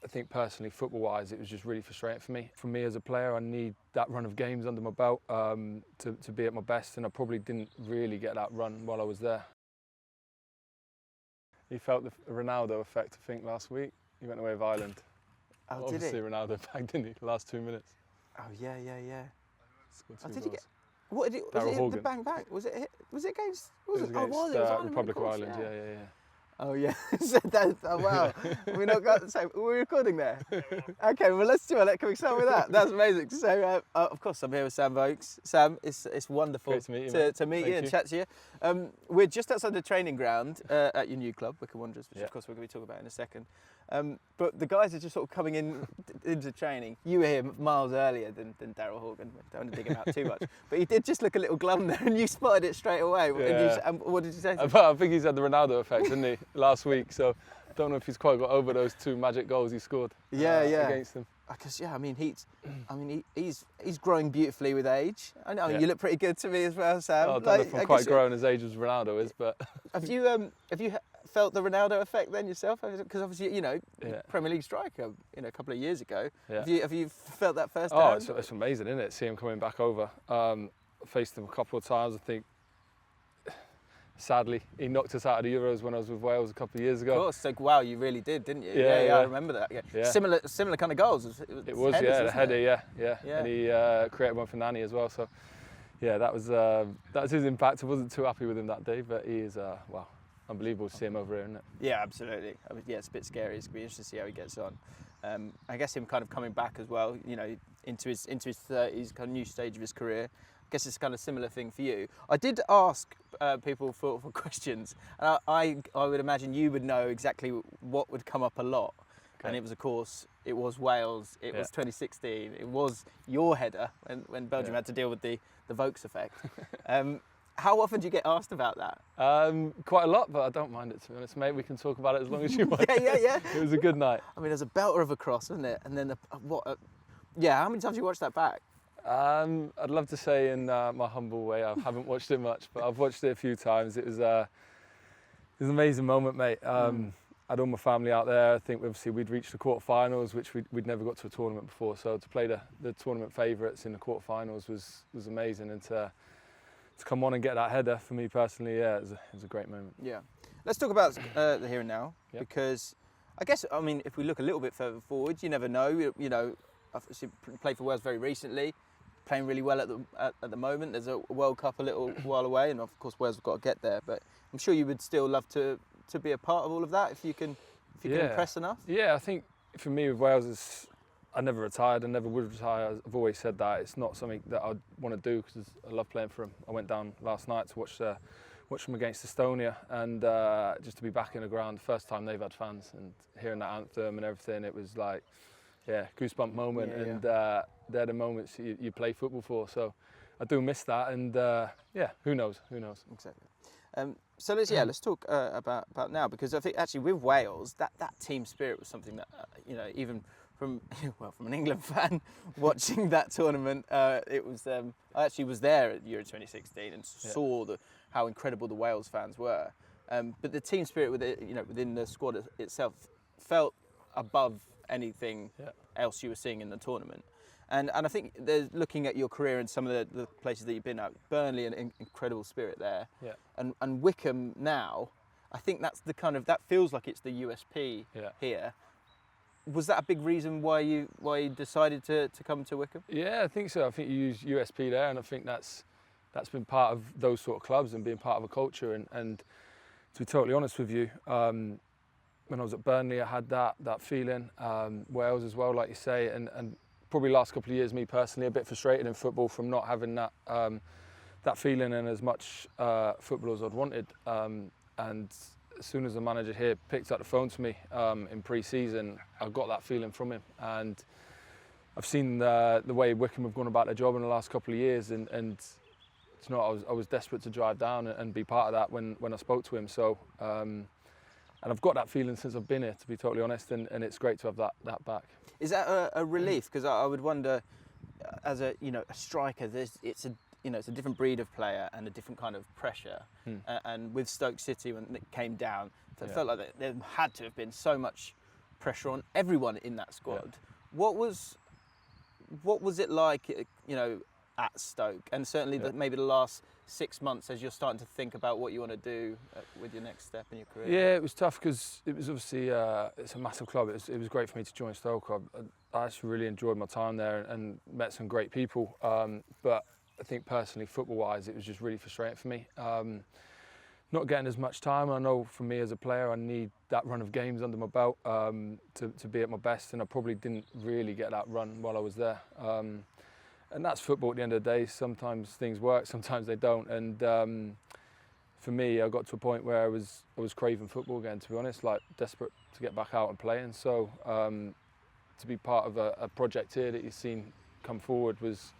I think personally, football-wise, it was just really frustrating for me. For me as a player, I need that run of games under my belt to be at my best, and I probably didn't really get that run while I was there. He felt the Ronaldo effect, I think, last week. He went away with Ireland. Oh, Obviously, did he? Ronaldo bagged, didn't he? The last 2 minutes. Oh, yeah. Scored Oh, 2 did he goals. get? What did it? Was Darryl it the Horgan. bang bang? Was it against? It was against It was Ireland, Republic of course, Ireland, yeah. Oh yeah, so oh, wow. We're not got the same. We're recording there. Okay, well let's do it. Can we start with that? That's amazing. So of course I'm here with Sam Vokes. Sam, it's wonderful Great to meet you, to meet Thank you and chat to you. We're just outside the training ground at your new club, Wycombe Wanderers, which of course we're going to be talking about in a second. But the guys are just sort of coming into training. You were here miles earlier than Darryl Horgan. Don't want to dig him out too much, but he did just look a little glum there, and you spotted it straight away. Yeah. And what did you say? I think he's had the Ronaldo effect, didn't he, last week? So I don't know if he's quite got over those 2 magic goals he scored against them. Because he's growing beautifully with age. I know you look pretty good to me as well, Sam. I don't know if I'm quite growing as age as Ronaldo is, but have you felt the Ronaldo effect then yourself? Because obviously, Premier League striker, a couple of years ago. Yeah. Have you felt that firsthand? Oh, it's amazing, isn't it? See him coming back over. I faced him a couple of times. I think, sadly, he knocked us out of the Euros when I was with Wales a couple of years ago. Of course. So, wow, you really did, didn't you? Yeah. I remember that. Yeah. Similar kind of goals. It was, the header, yeah. And he created one for Nani as well. So, yeah, that was his impact. I wasn't too happy with him that day, but he is, unbelievable to see him over here, isn't it? Yeah, absolutely. It's a bit scary. It's going to be interesting to see how he gets on. I guess him kind of coming back as well, into his 30s, kind of new stage of his career. I guess it's kind of similar thing for you. I did ask people for questions, and I would imagine you would know exactly what would come up a lot. Okay. And it was, of course, it was Wales, it was 2016, it was your header when Belgium had to deal with the Vokes effect. How often do you get asked about that? Quite a lot, but I don't mind it, to be honest, mate. We can talk about it as long as you want. Yeah. It was a good night. I mean, there's a belter of a cross, wasn't it? And then how many times have you watched that back? I'd love to say in my humble way I haven't watched it much, but I've watched it a few times. It was an amazing moment, mate. I had all my family out there. I think obviously we'd reached the quarterfinals, which we'd never got to a tournament before. So to play the tournament favourites in the quarterfinals was amazing, and to come on and get that header for me personally, it was a great moment. Yeah. Let's talk about the here and now, because I guess, if we look a little bit further forward, you never know. I've played for Wales very recently, playing really well at the moment. There's a World Cup a little while away, and of course Wales have got to get there. But I'm sure you would still love to be a part of all of that if you can impress enough. Yeah, I think for me with Wales, I never retired. I never would retire. I've always said that it's not something that I'd want to do because I love playing for them. I went down last night to watch them against Estonia, and just to be back in the ground, the first time they've had fans, and hearing that anthem and everything, it was like, goosebump moment. And they're the moments you play football for. So I do miss that, and who knows? Exactly. So let's talk about now, because I think actually with Wales, that team spirit was something that even from an England fan watching that tournament, it was. I actually was there at Euro 2016 and saw how incredible the Wales fans were. But the team spirit within the squad itself felt above anything else you were seeing in the tournament. And I think looking at your career and some of the places that you've been at, Burnley, an incredible spirit there, and Wycombe now, I think that's that feels like it's the USP here. Was that a big reason why you decided to come to Wycombe? Yeah, I think so. I think you use USP there, and I think that's been part of those sort of clubs and being part of a culture. And to be totally honest with you, when I was at Burnley, I had that feeling. Wales as well, like you say, and probably last couple of years, me personally, a bit frustrated in football from not having that feeling and as much football as I'd wanted. And as soon as the manager here picked up the phone to me in pre-season, I got that feeling from him. And I've seen the way Wycombe have gone about their job in the last couple of years, and I was desperate to drive down and be part of that when I spoke to him. So. And I've got that feeling since I've been here, to be totally honest, and it's great to have that back. Is that a relief? Because I would wonder, as a striker, it's a different breed of player and a different kind of pressure. And with Stoke City, when it came down, it felt like there had to have been so much pressure on everyone in that squad. What was it like, at Stoke, and certainly maybe the last 6 months as you're starting to think about what you want to do with your next step in your career? Yeah, it was tough because it was obviously it's a massive club. It was great for me to join Stoke. I actually really enjoyed my time there and met some great people. But I think personally, football-wise, it was just really frustrating for me. Not getting as much time. I know for me as a player, I need that run of games under my belt to be at my best, and I probably didn't really get that run while I was there. And that's football at the end of the day. Sometimes things work, sometimes they don't. And for me, I got to a point where I was craving football again, to be honest, like desperate to get back out and play. And so to be part of a project here that you've seen come forward was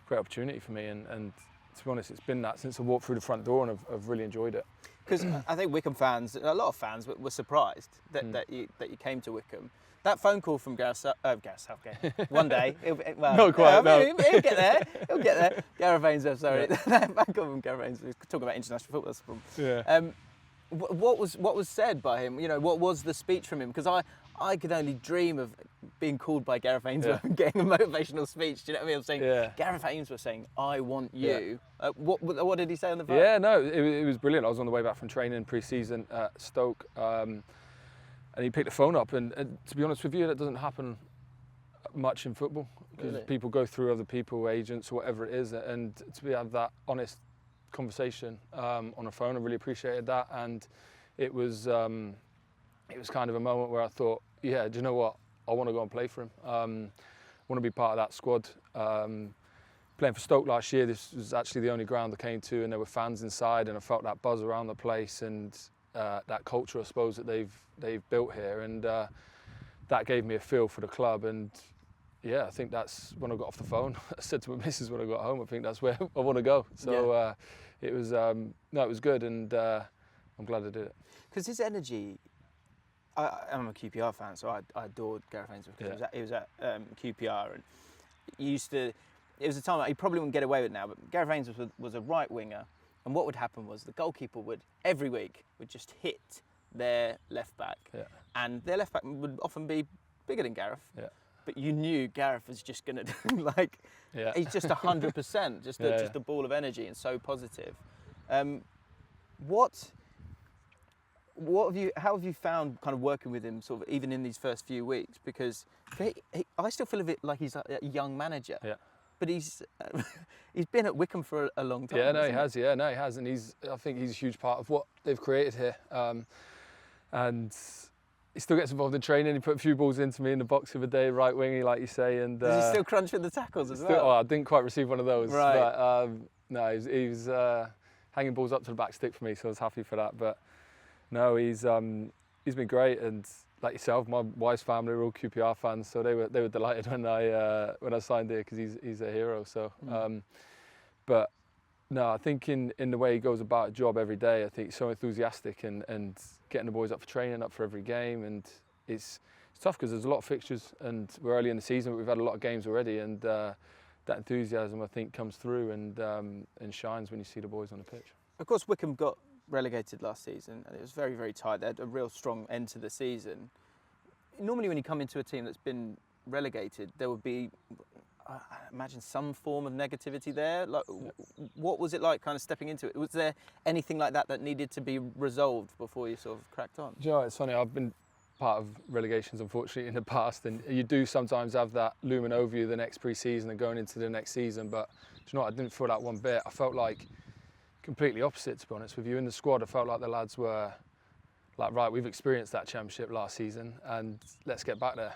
a great opportunity for me. And to be honest, it's been that since I walked through the front door, and I've really enjoyed it. Because I think Wycombe fans, a lot of fans, were surprised that you came to Wycombe. That phone call from Gareth Southgate. One day, not quite. No. He'll get there. He'll get there. Gareth Ainsworth, sorry. That phone call from Gareth Ainsworth. Talking about international football, that's the problem. Yeah. What was said by him? What was the speech from him? Because I could only dream of being called by Gareth Ainsworth and getting a motivational speech. Do you know what I mean? I'm saying Gareth Ainsworth saying, "I want you." Yeah. What did he say on the phone? Yeah, no, it was brilliant. I was on the way back from training pre-season at Stoke. And he picked the phone up, and to be honest with you, that doesn't happen much in football because people go through other people, agents, or whatever it is, and to have that honest conversation on the phone, I really appreciated that. And it was kind of a moment where I thought, yeah, do you know what? I want to go and play for him. I want to be part of that squad. Playing for Stoke last year, this was actually the only ground I came to, and there were fans inside, and I felt that buzz around the place, and that culture, I suppose, that they've built here, and that gave me a feel for the club. And yeah, I think that's when I got off the phone. I said to my missus when I got home, I think that's where I want to go. So it was it was good, and I'm glad I did it. Because his energy, I'm a QPR fan, so I adored Gareth Ainsworth because he was at QPR, and it was a time he probably wouldn't get away with it now, but Gareth Ainsworth was a right winger. And what would happen was the goalkeeper would, every week, would just hit their left back. Yeah. And their left back would often be bigger than Gareth. Yeah. But you knew Gareth was just going to do he's just 100%, just a ball of energy and so positive. How have you found kind of working with him, sort of even in these first few weeks? Because I still feel a bit like he's a young manager. Yeah. But he's been at Wycombe for a long time. Yeah, no, he has. Yeah, no, he has, and I think he's a huge part of what they've created here. And he still gets involved in training. He put a few balls into me in the box the other day, right wingy, like you say. And does he still crunch with the tackles as well? Oh, I didn't quite receive one of those. Right. But no, he was hanging balls up to the back stick for me, so I was happy for that. But no, he's been great, and like yourself, my wife's family were all QPR fans, so they were delighted when I signed here because he's a hero. So, but no, I think in the way he goes about a job every day, I think he's so enthusiastic and getting the boys up for training, up for every game, and it's tough because there's a lot of fixtures and we're early in the season, but we've had a lot of games already, and that enthusiasm I think comes through and shines when you see the boys on the pitch. Of course, Wycombe got relegated last season, and it was very, very tight. They had a real strong end to the season. Normally when you come into a team that's been relegated, there would be, I imagine, some form of negativity there. Like, what was it like kind of stepping into it? Was there anything like that needed to be resolved before you sort of cracked on? Do you know, it's funny, I've been part of relegations, unfortunately, in the past, and you do sometimes have that looming over you the next pre-season and going into the next season, but do you know what, I didn't feel that one bit. I felt like completely opposite, to be honest with you. In the squad, I felt like the lads were like, right, we've experienced that championship last season and let's get back there.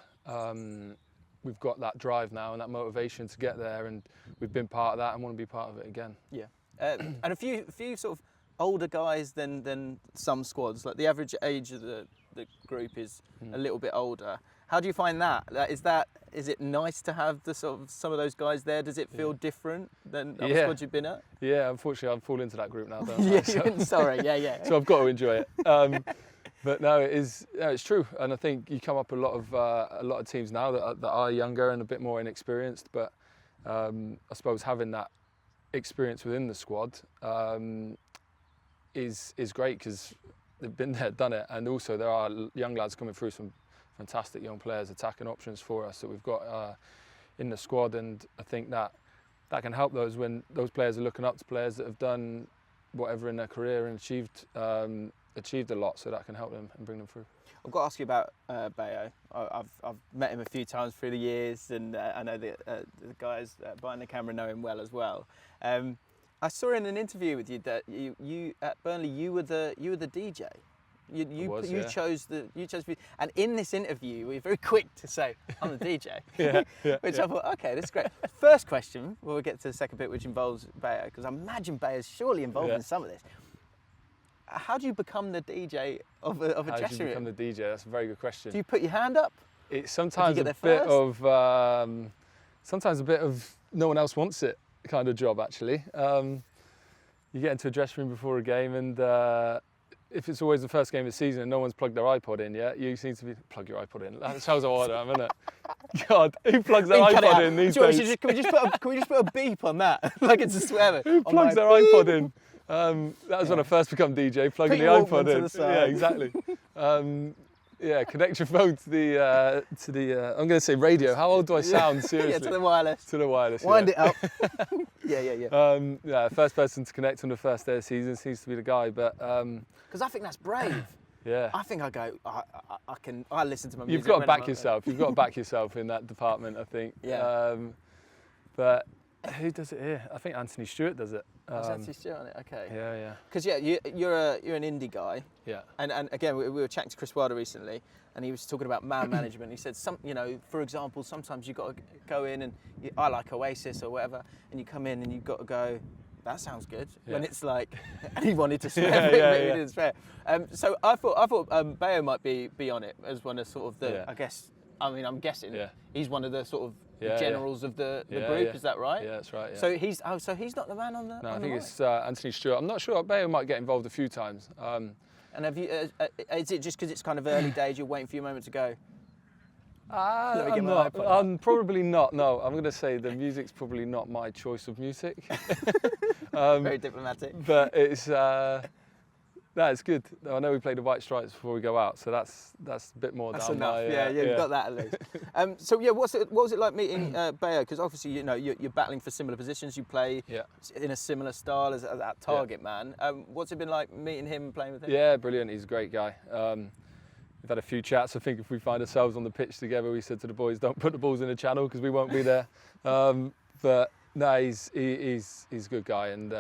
We've got that drive now and that motivation to get there, and we've been part of that and want to be part of it again. Yeah, and a few sort of older guys than some squads. Like the average age of the group is a little bit older. How do you find that? Is it nice to have the sort of some of those guys there? Does it feel different than other squads you've been at? Yeah, unfortunately, I've fallen into that group now, don't I? Sorry, yeah. So I've got to enjoy it. But no, it's true, and I think you come up a lot of teams now that are younger and a bit more inexperienced. But I suppose having that experience within the squad is great because they've been there, done it, and also there are young lads coming through some fantastic young players, attacking options for us that we've got in the squad, and I think that can help those when those players are looking up to players that have done whatever in their career and achieved a lot, so that can help them and bring them through. I've got to ask you about Bayo. I've met him a few times through the years, and I know the guys behind the camera know him well as well. I saw in an interview with you that you at Burnley you were the DJ. You chose and in this interview we were very quick to say I'm the DJ. Which I thought, okay, that's great. First question, well, we'll get to the second bit, which involves Bayo, because I imagine Bayo's surely involved in some of this. How do you become the DJ of a dressing room? How do you become the DJ? That's a very good question. Do you put your hand up? It's sometimes a bit of no one else wants it kind of job, actually. You get into a dressing room before a game, and if it's always the first game of the season and no one's plugged their iPod in yet, you seem to be plug your iPod in. That shows how old I am, isn't it? God, who plugs their iPod in these days? Can we just put a beep on that, like it's a swear word? Who plugs their iPod in? That was when I first become DJ, plugging the iPod in. Yeah, exactly. Connect your phone to the I'm going to say radio. How old do I sound? Seriously. To the wireless. To the wireless. Wind it up. Yeah. First person to connect on the first day of the season seems to be the guy, but because I think that's brave. Yeah. I think I listen to my music. You've got to back yourself. You've got to back yourself in that department, I think. Yeah. But who does it here? I think Anthony Stewart does it. Anthony Stewart on it. Okay. Yeah. Because you're an indie guy. Yeah. And again, we were chatting to Chris Wilder recently, and he was talking about man management. He said for example, sometimes you got to go in and I like Oasis or whatever, and you come in and you've got to go, that sounds good. Yeah. When it's like, and he wanted to swear, but he didn't swear. So I thought Bayo might be on it as one of sort of the, I'm guessing he's one of the sort of generals of the group. Yeah. Is that right? Yeah, that's right. Yeah. So he's not the man on the. No, I think it's Anthony Stewart. I'm not sure. Bayo might get involved a few times. And have you? Is it just because it's kind of early days? You're waiting for your moment to go. I'm probably not. No, I'm going to say the music's probably not my choice of music. Very diplomatic. But it's it's good. I know we play the White Stripes before we go out, so that's a bit more. That's down enough. my, You've got that at least. What was it like meeting Bayo? Because obviously you're battling for similar positions. You play in a similar style as that target man. What's it been like meeting him and playing with him? Yeah, brilliant. He's a great guy. We've had a few chats. I think if we find ourselves on the pitch together, we said to the boys, don't put the balls in the channel because we won't be there. But no, he's a good guy, and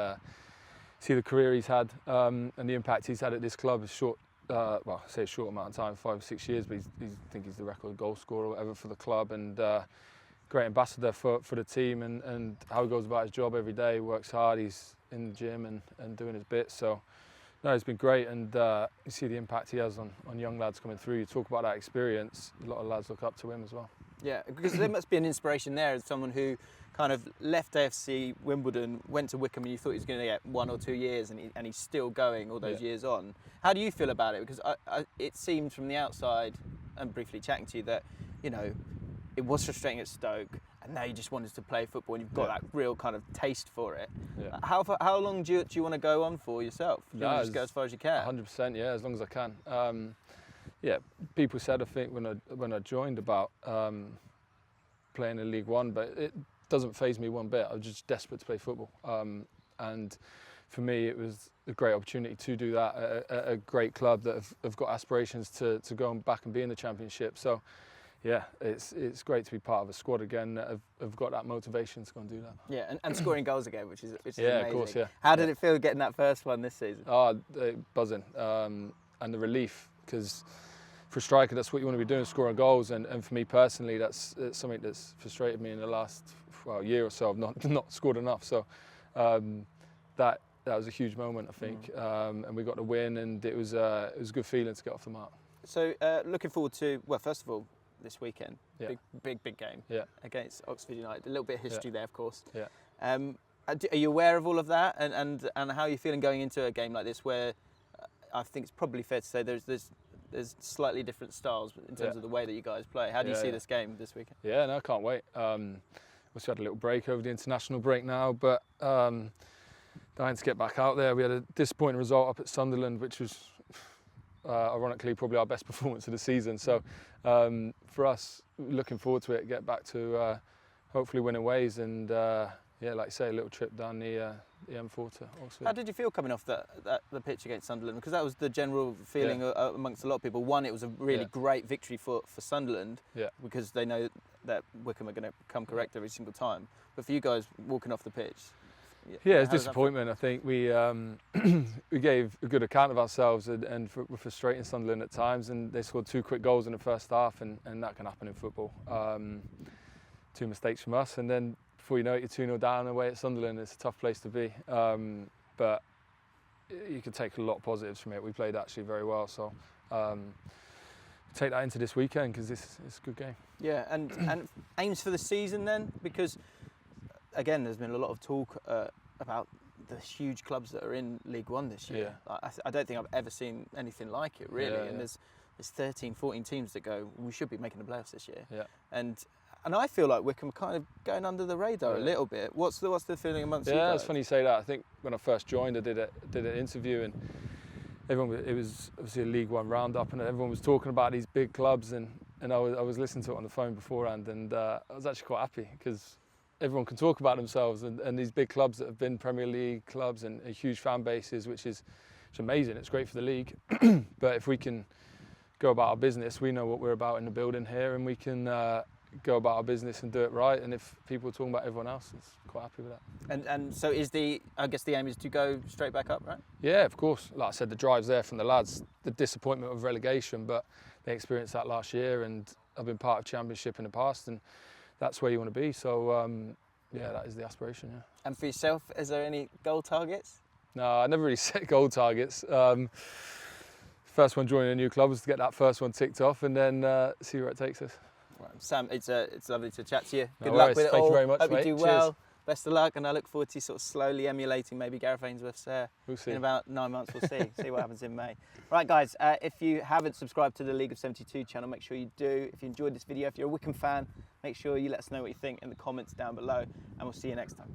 see the career he's had and the impact he's had at this club is short. I say a short amount of time, 5 or 6 years, but I think he's the record goal scorer or whatever for the club, and great ambassador for the team, and how he goes about his job every day. He works hard. He's in the gym and doing his bit. So. No, it's been great, and you see the impact he has on young lads coming through. You talk about that experience, a lot of lads look up to him as well. Yeah, because there must be an inspiration there as someone who kind of left AFC Wimbledon, went to Wycombe, and you thought he was going to get 1 or 2 years, and he's still going all those years on. How do you feel about it? Because it seemed from the outside, and briefly chatting to you, that it was frustrating at Stoke, and now you just wanted to play football, and you've got that real kind of taste for it. Yeah. How long do you want to go on for yourself? You want to just go as far as you can? 100%, yeah, as long as I can. People said, I think, when I joined about playing in League One, but it doesn't faze me one bit. I was just desperate to play football. And for me, it was a great opportunity to do that at a great club that have got aspirations to go back and be in the Championship. So. Yeah, it's great to be part of a squad again that have got that motivation to go and do that. Yeah, and scoring goals again, which is amazing. Yeah, of course, yeah. How did it feel getting that first one this season? Buzzing. And the relief, because for a striker, that's what you want to be doing, scoring goals. And for me personally, that's something that's frustrated me in the last year or so. I've not scored enough. So that was a huge moment, I think. And we got the win, and it was a good feeling to get off the mark. So looking forward to, first of all, this weekend, big game against Oxford United. A little bit of history there, of course. Yeah. Are you aware of all of that, and how are you feeling going into a game like this, where I think it's probably fair to say there's slightly different styles in terms of the way that you guys play. How do you see this game this weekend? Yeah, no, I can't wait. We had a little break over the international break now, but dying to get back out there. We had a disappointing result up at Sunderland, which was ironically, probably our best performance of the season. So for us, looking forward to it, get back to hopefully winning ways, and yeah, like you say, a little trip down the M4 to Oxford. How did you feel coming off the pitch against Sunderland? Because that was the general feeling amongst a lot of people. One, it was a really great victory for Sunderland, because they know that Wycombe are going to come correct every single time. But for you guys walking off the pitch, it's disappointment. I think we we gave a good account of ourselves, and were frustrating Sunderland at times, and they scored 2 quick goals in the first half, and that can happen in football. 2 mistakes from us, and then before you know it, you're 2-0 down away at Sunderland. It's a tough place to be, but you can take a lot of positives from it. We played actually very well, so take that into this weekend, because it's a good game. Yeah, and aims for the season then, because again, there's been a lot of talk about the huge clubs that are in League One this year. I don't think I've ever seen anything like it, really. And there's 13, 14 teams that go, we should be making the playoffs this year. And I feel like Wycombe are kind of going under the radar a little bit. What's the feeling amongst you guys? Yeah, it's funny you say that. I think when I first joined, I did an interview, and it was obviously a League One roundup, and everyone was talking about these big clubs, and I was listening to it on the phone beforehand, and I was actually quite happy, because everyone can talk about themselves, and these big clubs that have been Premier League clubs and huge fan bases, which is amazing. It's great for the league. But if we can go about our business, we know what we're about in the building here, and we can go about our business and do it right. And if people are talking about everyone else, it's quite happy with that. And so I guess the aim is to go straight back up, right? Yeah, of course. Like I said, the drive's there from the lads. The disappointment of relegation, but they experienced that last year, and I've been part of Championship in the past, and that's where you want to be. So that is the aspiration. Yeah. And for yourself, is there any goal targets? No, I never really set goal targets. First one joining a new club was to get that first one ticked off, and then see where it takes us. Right. Sam, it's lovely to chat to you. Good luck with it all. Thank you very much, Hope mate. you do well. Best of luck, and I look forward to sort of slowly emulating maybe Gareth Ainsworth's we'll see. In about 9 months. We'll see what happens in May. Right, guys, if you haven't subscribed to the League of 72 channel, make sure you do. If you enjoyed this video, if you're a Wycombe fan, make sure you let us know what you think in the comments down below, and we'll see you next time.